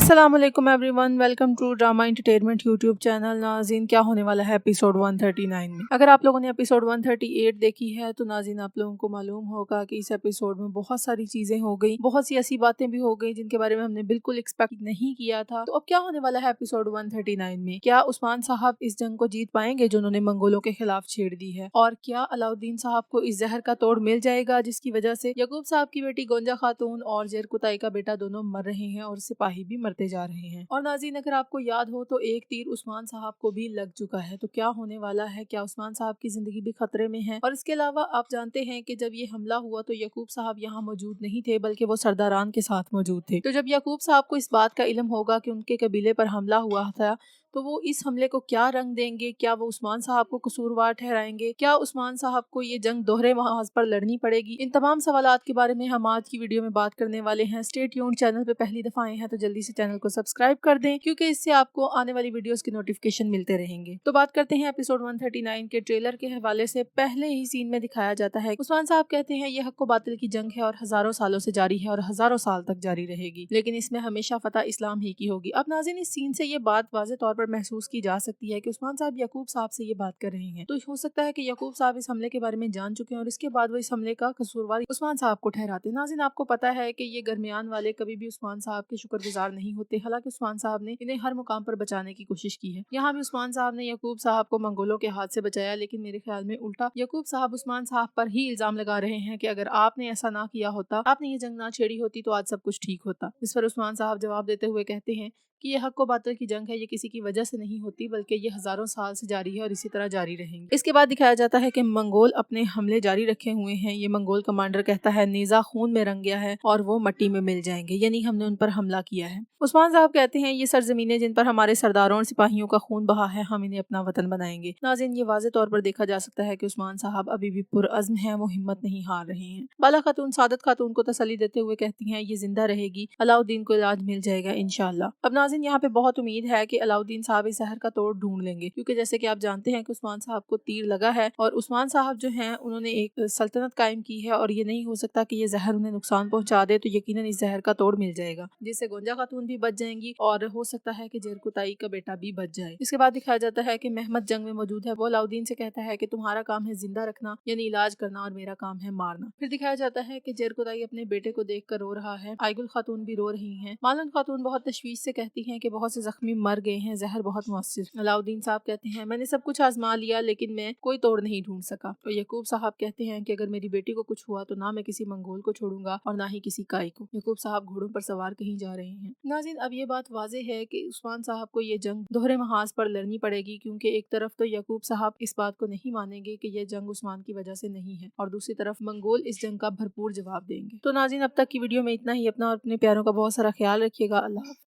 अस्सलाम वालेकुम everyone, welcome to drama entertainment YouTube channel. नाज़रीन, क्या होने वाला है एपिसोड 139 में। अगर आप लोगों ने एपिसोड 138 देखी है तो नाज़रीन आप लोगों को मालूम होगा कि इस एपिसोड में बहुत सारी चीज़ें हो गई, बहुत सी ऐसी बातें भी हो गई जिनके बारे में हमने बिल्कुल एक्सपेक्ट नहीं किया था। तो अब क्या होने वाला है एपिसोड 139 में? क्या उस्मान साहब इस जंग को जीत पाएंगे जो उन्होंने मंगोलों के खिलाफ छेड़ दी है? और क्या अलाउद्दीन साहब को इस जहर का तोड़ मिल जाएगा जिसकी वजह से यकूब साहब की बेटी गोंजा खातून और जेर कुताई का बेटा दोनों मर रहे हैं और सिपाही भी मरते जा रहे हैं? और नाज़रीन, अगर आपको याद हो तो एक तीर उस्मान साहब को भी लग चुका है। तो क्या होने वाला है? क्या उस्मान साहब की जिंदगी भी खतरे में है? और इसके अलावा आप जानते हैं कि जब ये हमला हुआ तो यकूब साहब यहाँ मौजूद नहीं थे, बल्कि वो सरदारान के साथ मौजूद थे। तो जब यकूब साहब को इस बात का इल्म होगा कि उनके कबीले पर हमला हुआ था तो वो इस हमले को क्या रंग देंगे? क्या वो उस्मान साहब को कसूरवार ठहराएंगे? क्या उस्मान साहब को ये जंग दोहरे महाज पर लड़नी पड़ेगी? इन तमाम सवालात के बारे में हम आज की वीडियो में बात करने वाले हैं। Stay tuned. चैनल पे पहली दफा आए हैं तो जल्दी से चैनल को सब्सक्राइब कर दें, क्योंकि इससे आपको आने वाली वीडियोस के नोटिफिकेशन मिलते रहेंगे। तो बात करते हैं एपिसोड 139 के ट्रेलर के हवाले से। पहले ही सीन में दिखाया जाता है उस्मान साहब कहते हैं ये हक व बातिल की जंग है और हजारों सालों से जारी है और हजारों साल तक जारी रहेगी, लेकिन इसमें हमेशा फतह इस्लाम ही की होगी। अब नाज़रीन, इस सीन से ये बात वाज़ेह तौर पर महसूस की जा सकती है कि उस्मान साहब यकूब साहब से ये बात कर रहे हैं। तो हो सकता है कि यकूब साहब इस हमले के बारे में जान चुके हैं और इसके बाद वो इस हमले का कसूरवार उस्मान साहब को ठहराते हैं। नाज़रीन, आपको पता है कि ये दरमियान वाले कभी भी उस्मान साहब के शुक्रगुजार नहीं होते। हालांकि उस्मान साहब ने इन्हें हर मुकाम पर बचाने की कोशिश की है। यहाँ भी उस्मान साहब ने यकूब साहब को मंगोलों के हाथ से बचाया, लेकिन मेरे ख्याल में उल्टा यकूब साहब उस्मान साहब पर ही इल्जाम लगा रहे हैं कि अगर आपने ऐसा ना किया होता, आपने ये जंग ना छेड़ी होती तो आज सब कुछ ठीक होता। इस पर उस्मान साहब जवाब देते हुए कहते हैं कि ये हक व बातिल की जंग है, ये किसी की वजह से नहीं होती, बल्कि ये हजारों साल से जारी है और इसी तरह जारी रहेंगे। इसके बाद दिखाया जाता है कि मंगोल अपने हमले जारी रखे हुए हैं। ये मंगोल कमांडर कहता है नेजा खून में रंग गया है और वो मट्टी में मिल जाएंगे, यानी हमने उन पर हमला किया है। उस्मान साहब कहते हैं ये सरजमीनें जिन पर हमारे सरदारों और सिपाहियों का खून बहा है, हम इन्हें अपना वतन बनाएंगे। नाज़रीन, ये वाज़ेह तौर पर देखा जा सकता है कि उस्मान साहब अभी भी पुरअज़्म हैं, वो हिम्मत नहीं हार रहे हैं। बाला खातून सादत खातून को तसल्ली देते हुए कहती हैं ये जिंदा रहेगी, अलाउद्दीन को इलाज मिल जाएगा इंशाल्लाह। अब नाज़रीन, यहाँ पे बहुत उम्मीद है कि अलाउद्दीन साहब इस जहर का तोड़ ढूंढ लेंगे, क्योंकि जैसे कि आप जानते हैं कि उस्मान साहब को तीर लगा है और उस्मान साहब जो हैं उन्होंने एक सल्तनत कायम की है और ये नहीं हो सकता कि ये जहर उन्हें नुकसान पहुंचा दे। तो यकीनन इस जहर का तोड़ मिल जाएगा, जिससे गोंजा खातून भी बच जाएंगी और हो सकता है कि जेर कुताई का बेटा भी बच जाए। इसके बाद दिखाया जाता है कि महमद जंग में मौजूद है। वो अलाउद्दीन से कहता है कि तुम्हारा काम है जिंदा रखना, यानी इलाज करना, और मेरा काम है मारना। फिर दिखाया जाता है कि जेर कुताई अपने बेटे को देख कर रो रहा है। आइगुल खातून भी रो रही है। मालन खातून बहुत तशवीश से कहती है कि बहुत से जख्मी मर गए हैं, जहर बहुत मुअस्सिर। अलाउद्दीन साहब कहते हैं मैंने सब कुछ आजमा लिया, लेकिन मैं कोई तोड़ नहीं ढूंढ सका। तो यकूब साहब कहते हैं कि अगर मेरी बेटी को कुछ हुआ तो ना मैं किसी मंगोल को छोड़ूंगा और ना ही किसी काई को। यकूब साहब घोड़ों पर सवार कहीं जा रहे हैं। नाज़रीन, अब ये बात वाज़ेह है कि उस्मान साहब को ये जंग दोहरे महाज पर लड़नी पड़ेगी, क्योंकि एक तरफ तो यकूब साहब इस बात को नहीं मानेंगे कि ये जंग उस्मान की वजह से नहीं है, और दूसरी तरफ मंगोल इस जंग का भरपूर जवाब देंगे। तो नाज़रीन, अब तक की वीडियो में इतना ही। अपना और अपने प्यारों का बहुत सारा ख्याल रखिएगा। अल्लाह।